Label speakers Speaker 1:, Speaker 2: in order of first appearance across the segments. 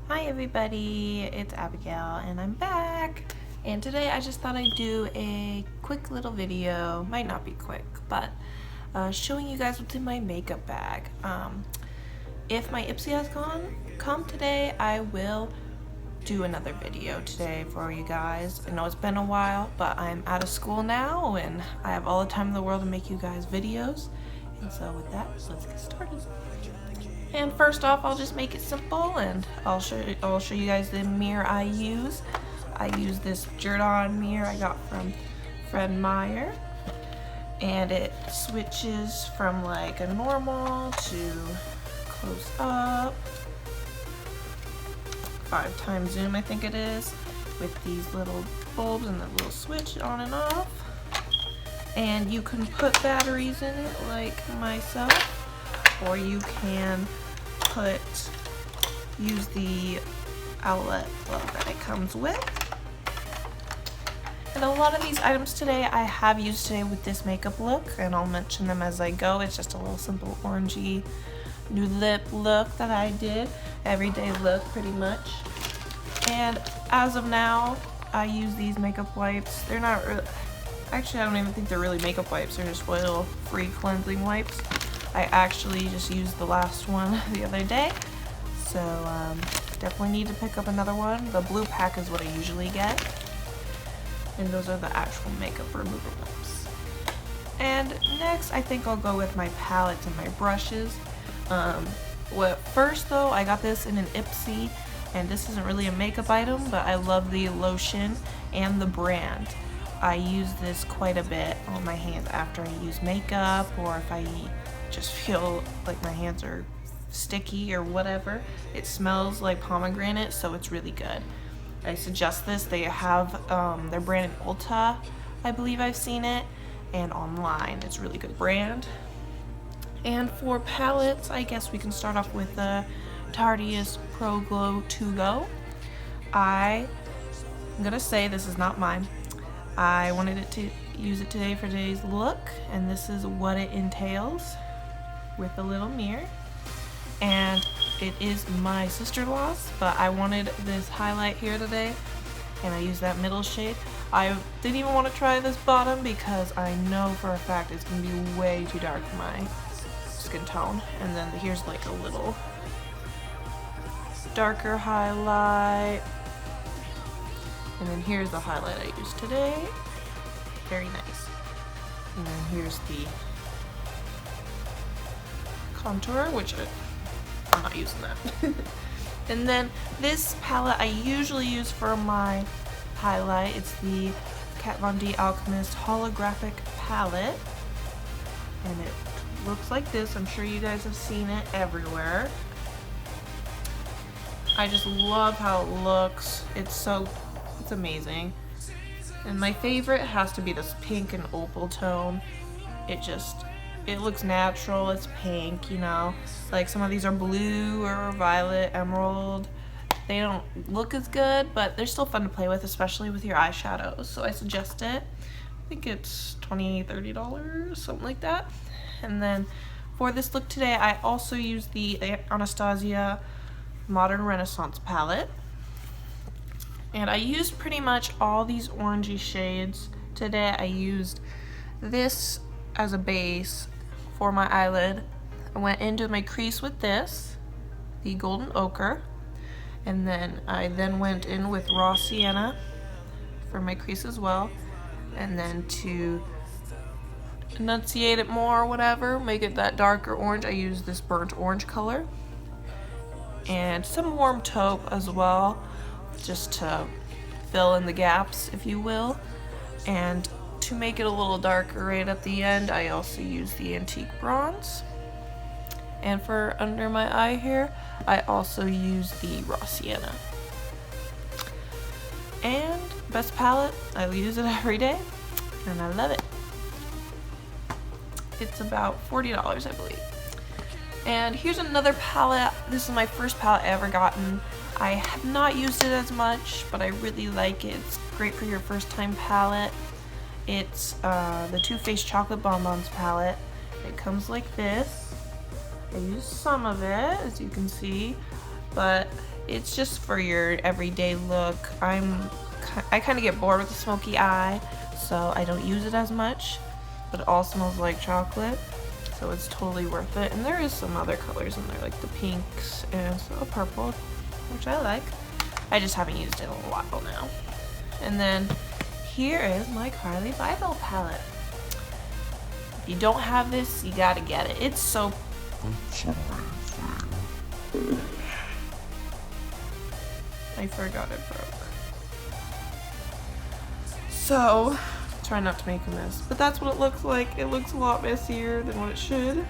Speaker 1: Hi everybody, it's Abigail and I'm back. And today I just thought I'd do a quick little video, might not be quick, but showing you guys what's in my makeup bag. If my Ipsy has come today, I will do another video today for you guys. I know it's been a while, but I'm out of school now and I have all the time in the world to make you guys videos. And so with that, let's get started. And first off, I'll just make it simple and I'll show you guys the mirror I use. I use this Jerron mirror I got from Fred Meyer. And it switches from like a normal to close up, 5x zoom I think it is, with these little bulbs and the little switch on and off. And you can put batteries in it like myself, or you can use the outlet plug that it comes with. And a lot of these items today I have used today with this makeup look, and I'll mention them as I go. It's just a little simple orangey new lip look that I did, everyday look pretty much. And as of now, I use these makeup wipes. They're not really, actually I don't even think they're really makeup wipes, they're just oil-free cleansing wipes. I actually just used the last one the other day, so definitely need to pick up another one. The blue pack is what I usually get, and those are the actual makeup remover wipes. And next, I think I'll go with my palettes and my brushes. First though, I got this in an Ipsy, and this isn't really a makeup item, but I love the lotion and the brand. I use this quite a bit on my hands after I use makeup, or if I just feel like my hands are sticky or whatever. It smells like pomegranate, so it's really good. I suggest this. They have their brand in Ulta, I believe I've seen it, and online. It's a really good brand. And for palettes, I guess we can start off with the Tarteist Pro Glow 2 Go. I'm gonna say this is not mine. I wanted to use it today for today's look, and this is what it entails with a little mirror. And it is my sister-in-law's, but I wanted this highlight here today, and I used that middle shade. I didn't even want to try this bottom because I know for a fact it's going to be way too dark for my skin tone. And then here's like a little darker highlight. And then here's the highlight I used today. Very nice. And then here's the contour, which I'm not using that. And then this palette I usually use for my highlight. It's the Kat Von D Alchemist Holographic Palette. And it looks like this. I'm sure you guys have seen it everywhere. I just love how it looks. It's amazing. And my favorite has to be this pink and opal tone. It looks natural, it's pink, you know. Like some of these are blue or violet, emerald. They don't look as good, but they're still fun to play with, especially with your eyeshadows. So I suggest it. I think it's $20, $30, something like that. And then for this look today, I also used the Anastasia Modern Renaissance palette. And I used pretty much all these orangey shades today. I used this as a base for my eyelid. I went into my crease with this, the Golden Ochre, and then I went in with Raw Sienna for my crease as well. And then to enunciate it more or whatever, make it that darker orange, I used this burnt orange color. And some warm taupe as well, just to fill in the gaps, if you will. And to make it a little darker right at the end, I also use the Antique Bronze. And for under my eye here, I also use the Raw Sienna. And best palette, I use it every day, and I love it. It's about $40, I believe. And here's another palette. This is my first palette I ever gotten. I have not used it as much, but I really like it. It's great for your first time palette. It's the Too Faced Chocolate Bonbons palette. It comes like this. I used some of it, as you can see. but it's just for your everyday look. I kind of get bored with the smoky eye, so I don't use it as much, but it all smells like chocolate, so it's totally worth it. And there is some other colors in there, like the pinks and a purple, which I like. I just haven't used it in a while now. And then here is my Kylie Bible palette. If you don't have this, you gotta get it. It's so... I forgot it broke. So, try not to make a mess. But that's what it looks like. It looks a lot messier than what it should.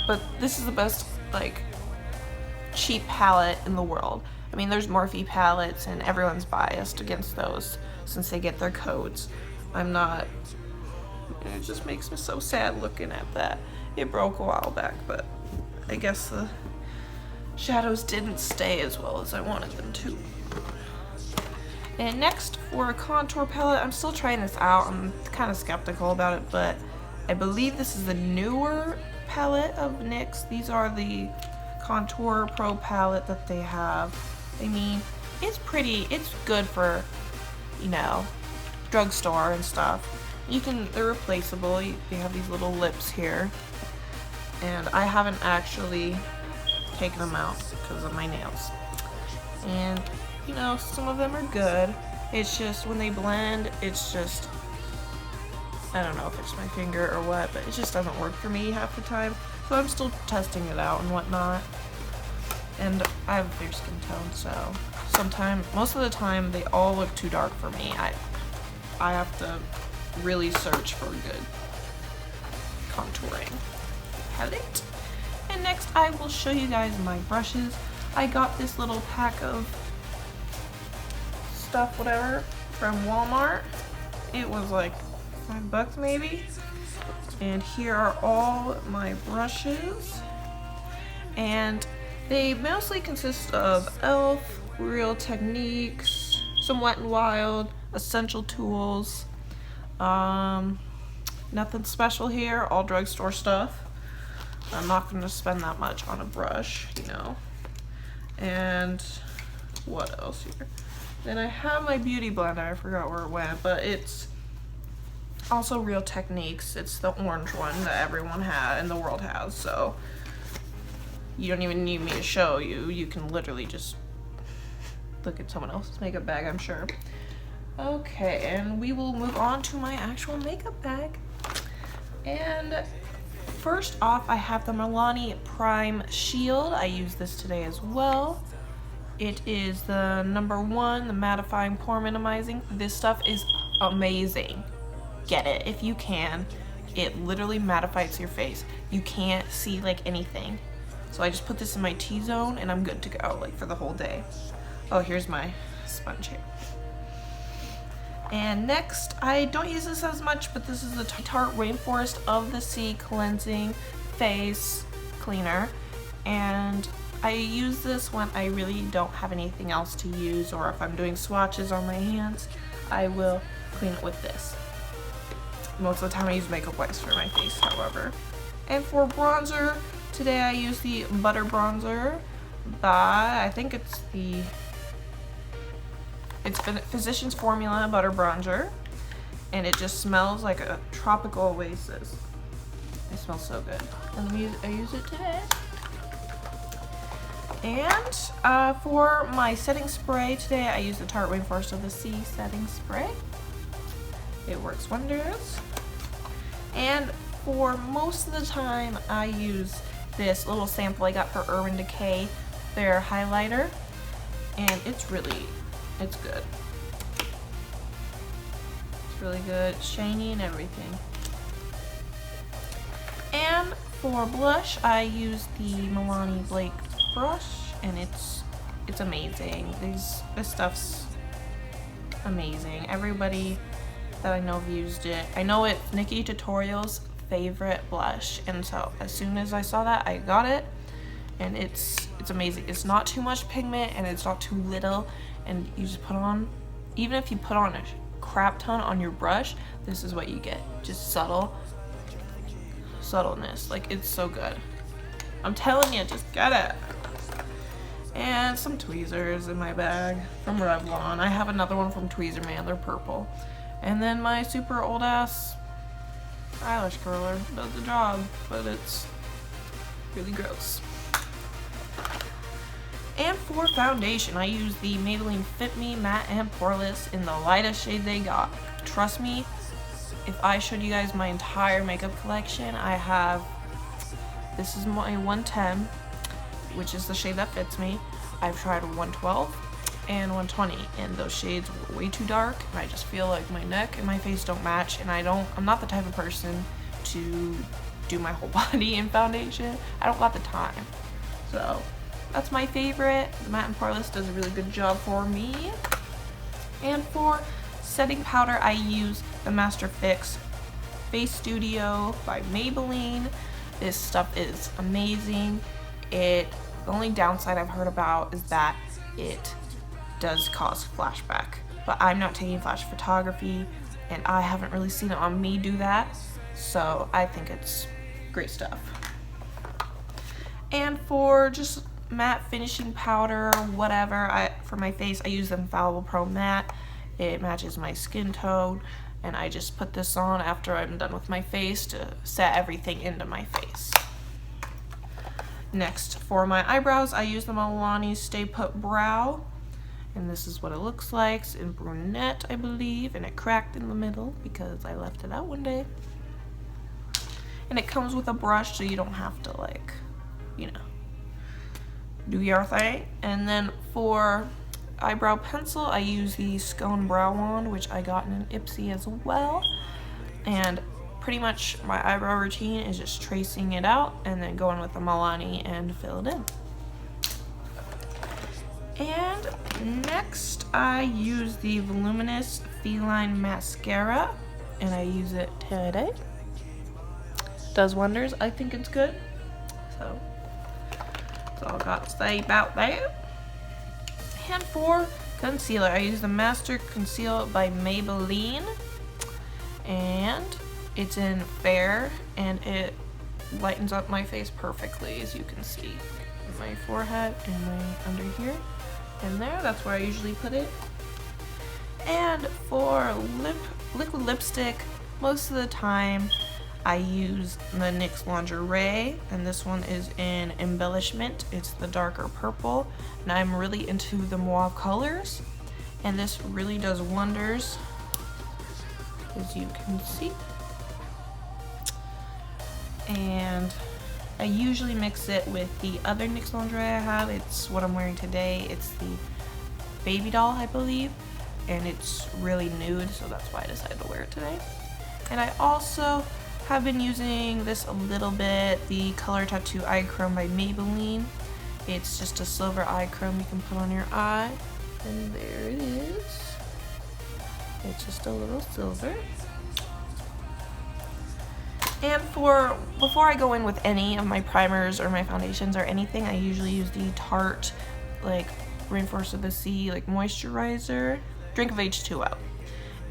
Speaker 1: But this is the best, like, cheap palette in the world. I mean, there's Morphe palettes and everyone's biased against those since they get their codes. I'm not... It just makes me so sad looking at that. It broke a while back, but I guess the shadows didn't stay as well as I wanted them to. And next, for a contour palette, I'm still trying this out. I'm kind of skeptical about it, but I believe this is the newer palette of NYX. These are the Contour Pro palette that they have. I mean, it's pretty, it's good for, you know, drugstore and stuff. They're replaceable. They have these little lips here. And I haven't actually taken them out because of my nails. And, you know, some of them are good. It's just, when they blend, it's just, I don't know if it's my finger or what, but it just doesn't work for me half the time. So I'm still testing it out and whatnot. And I have a fair skin tone, so most of the time, they all look too dark for me. I have to really search for good contouring palette. And next, I will show you guys my brushes. I got this little pack of stuff, whatever, from Walmart. It was like $5 maybe. And here are all my brushes. And they mostly consist of e.l.f., Real Techniques, some Wet n Wild, Essential Tools. Nothing special here, all drugstore stuff. I'm not going to spend that much on a brush, you know. And what else here? Then I have my beauty blender. I forgot where it went, but it's also Real Techniques. It's the orange one that everyone in the world has, so you don't even need me to show you. You can literally just look at someone else's makeup bag, I'm sure. Okay, and we will move on to my actual makeup bag. And first off, I have the Milani Prime Shield. I use this today as well. It is the #1, the mattifying pore minimizing. This stuff is amazing. Get it if you can. It literally mattifies your face. You can't see like anything. So I just put this in my T-zone and I'm good to go, like, for the whole day. Oh, here's my sponge here. And next, I don't use this as much, but this is the Tarte Rainforest of the Sea Cleansing Face Cleaner. And I use this when I really don't have anything else to use, or if I'm doing swatches on my hands, I will clean it with this. Most of the time I use makeup wipes for my face, however. And for bronzer, today I use the Butter Bronzer by, I think it's Physicians Formula Butter Bronzer, and it just smells like a tropical oasis. It smells so good. And I use it today. And for my setting spray today, I use the Tarte Rainforest of the Sea setting spray. It works wonders. And for most of the time, I use this little sample I got for Urban Decay, their highlighter, and it's good. It's really good, shiny and everything. And for blush, I use the Milani Blake brush, and it's amazing. This stuff's amazing. Everybody that I know have used it. I know it's Nikkie Tutorial's favorite blush, and so as soon as I saw that, I got it, and it's amazing. It's not too much pigment and it's not too little, and you just put on, even if you put on a crap ton on your brush, this is what you get. Just subtleness. Like, it's so good. I'm telling you, just get it. And some tweezers in my bag from Revlon. I have another one from Tweezerman, they're purple. And then my super old ass eyelash curler does the job, but it's really gross. And for foundation, I use the Maybelline Fit Me Matte and Poreless in the lightest shade they got. Trust me, if I showed you guys my entire makeup collection, this is my 110, which is the shade that fits me. I've tried 112 and 120, and those shades were way too dark, and I just feel like my neck and my face don't match, and I'm not the type of person to do my whole body in foundation. I don't got the time. So that's my favorite. The Matte and Poreless does a really good job for me. And for setting powder, I use the Master Fix Face Studio by Maybelline. This stuff is amazing. The only downside I've heard about is that it does cause flashback, but I'm not taking flash photography, and I haven't really seen it on me do that, so I think it's great stuff. And for just matte finishing powder, whatever, for my face, I use the Infallible Pro Matte. It matches my skin tone, and I just put this on after I'm done with my face to set everything into my face. Next, for my eyebrows, I use the Milani Stay Put Brow, and this is what it looks like. It's in brunette, I believe, and it cracked in the middle because I left it out one day. And it comes with a brush, so you don't have to, like, you know, do your thing. And then for eyebrow pencil, I use the Scone Brow Wand, which I got in an Ipsy as well. And pretty much my eyebrow routine is just tracing it out and then going with the Milani and fill it in. And next, I use the Voluminous Feline Mascara, and I use it today. Does wonders. I think it's good. So that's all I got to say about that. And for concealer, I use the Master Conceal by Maybelline, and it's in Fair, and it lightens up my face perfectly, as you can see. My forehead and my under here and there, that's where I usually put it. And for liquid lipstick, most of the time I use the NYX Lingerie, and this one is in Embellishment. It's the darker purple, and I'm really into the mauve colors, and this really does wonders, as you can see. And I usually mix it with the other NYX lingerie I have. It's what I'm wearing today. It's the Baby Doll, I believe, and it's really nude, so that's why I decided to wear it today. And I also have been using this a little bit, the Color Tattoo Eye Chrome by Maybelline. It's just a silver eye chrome you can put on your eye, and there it is. It's just a little silver. And before I go in with any of my primers or my foundations or anything, I usually use the Tarte, like, Rainforest of the Sea, like, moisturizer, Drink of H2O.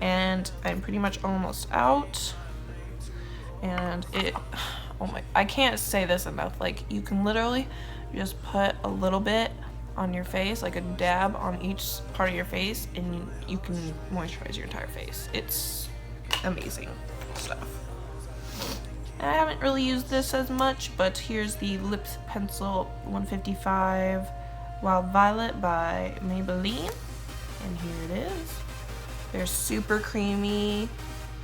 Speaker 1: And I'm pretty much almost out. And oh my, I can't say this enough. Like, you can literally just put a little bit on your face, like a dab on each part of your face, and you can moisturize your entire face. It's amazing stuff. I haven't really used this as much, but here's the Lips Pencil 155 Wild Violet by Maybelline, and here it is. They're super creamy.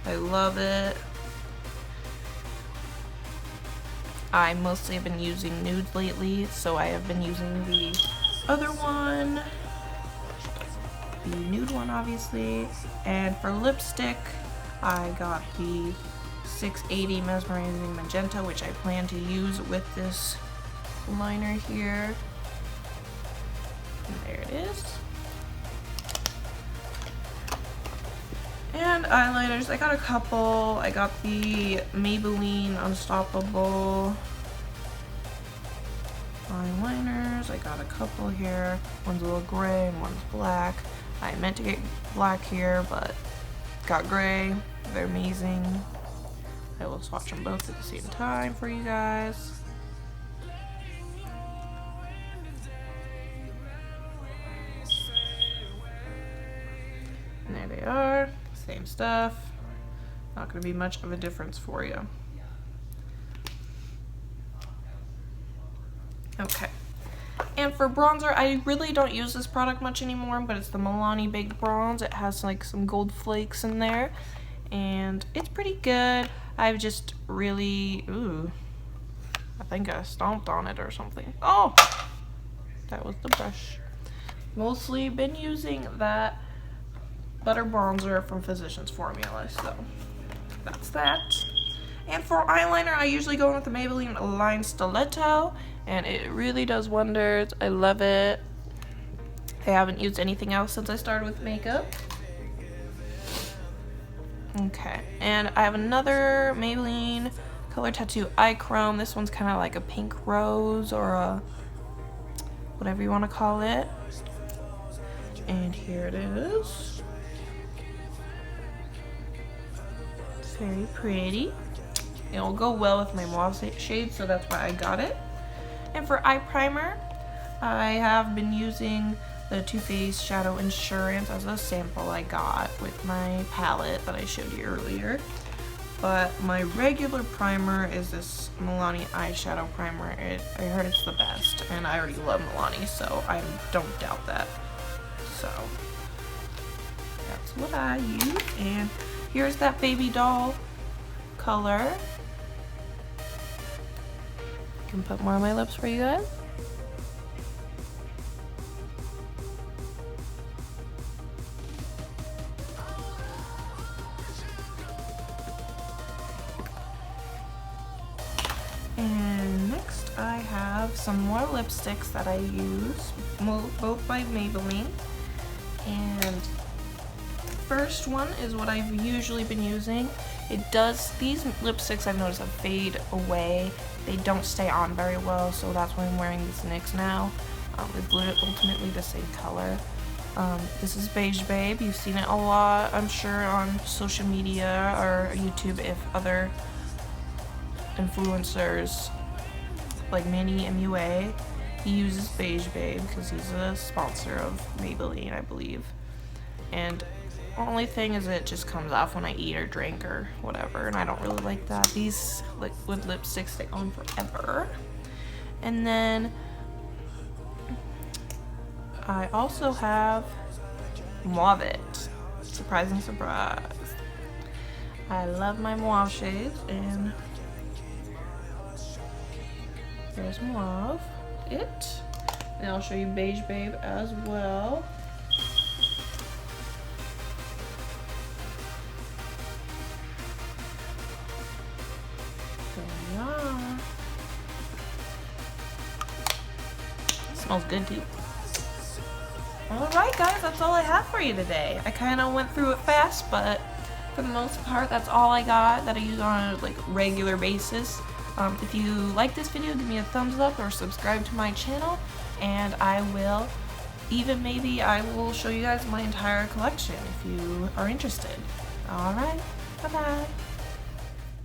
Speaker 1: I love it. I mostly have been using nudes lately, so I have been using the other one, the nude one obviously. And for lipstick, I got the 680 Mesmerizing Magenta, which I plan to use with this liner here. And there it is. And eyeliners, I got a couple. I got the Maybelline Unstoppable eyeliners. I got a couple here. One's a little gray and one's black. I meant to get black here, but got gray. They're amazing. I will swatch them both at the same time for you guys. they are. Same stuff. Not going to be much of a difference for you. Okay. And for bronzer, I really don't use this product much anymore, but it's the Milani Big Bronze. It has like some gold flakes in there, and it's pretty good. I've just really, I think I stomped on it or something. Oh, that was the brush. Mostly been using that butter bronzer from Physicians Formula, so that's that. And for eyeliner, I usually go in with the Maybelline Line Stiletto, and it really does wonders. I love it. I haven't used anything else since I started with makeup. Okay, and I have another Maybelline Color Tattoo Eye Chrome. This one's kind of like a pink rose or a whatever you want to call it. And here it is. It's very pretty. It'll go well with my mauve shade, so that's why I got it. And for eye primer, I have been using the Too Faced Shadow Insurance as a sample I got with my palette that I showed you earlier. But my regular primer is this Milani eyeshadow primer. I heard it's the best, and I already love Milani, so I don't doubt that. So that's what I use. And here's that baby doll color. I can put more on my lips for you guys. And next I have some more lipsticks that I use, both by Maybelline. And first one is what I've usually been using. These lipsticks I've noticed fade away. They don't stay on very well, so that's why I'm wearing these NYX now. It's ultimately the same color. This is Beige Babe. You've seen it a lot, I'm sure, on social media or YouTube if other influencers like Manny MUA, he uses Beige Babe because he's a sponsor of Maybelline, I believe. And only thing is it just comes off when I eat or drink or whatever, and I don't really like that. These liquid lipsticks stay on forever. And then I also have Mauve It. Surprising surprise. I love my mauve shades, and there's Mauve It. And I'll show you Beige Babe as well. Smells good too. Alright guys, that's all I have for you today. I kind of went through it fast, but for the most part, that's all I got that I use on a regular basis. If you like this video, give me a thumbs up or subscribe to my channel, and I will, maybe I will show you guys my entire collection if you are interested. Alright, bye bye.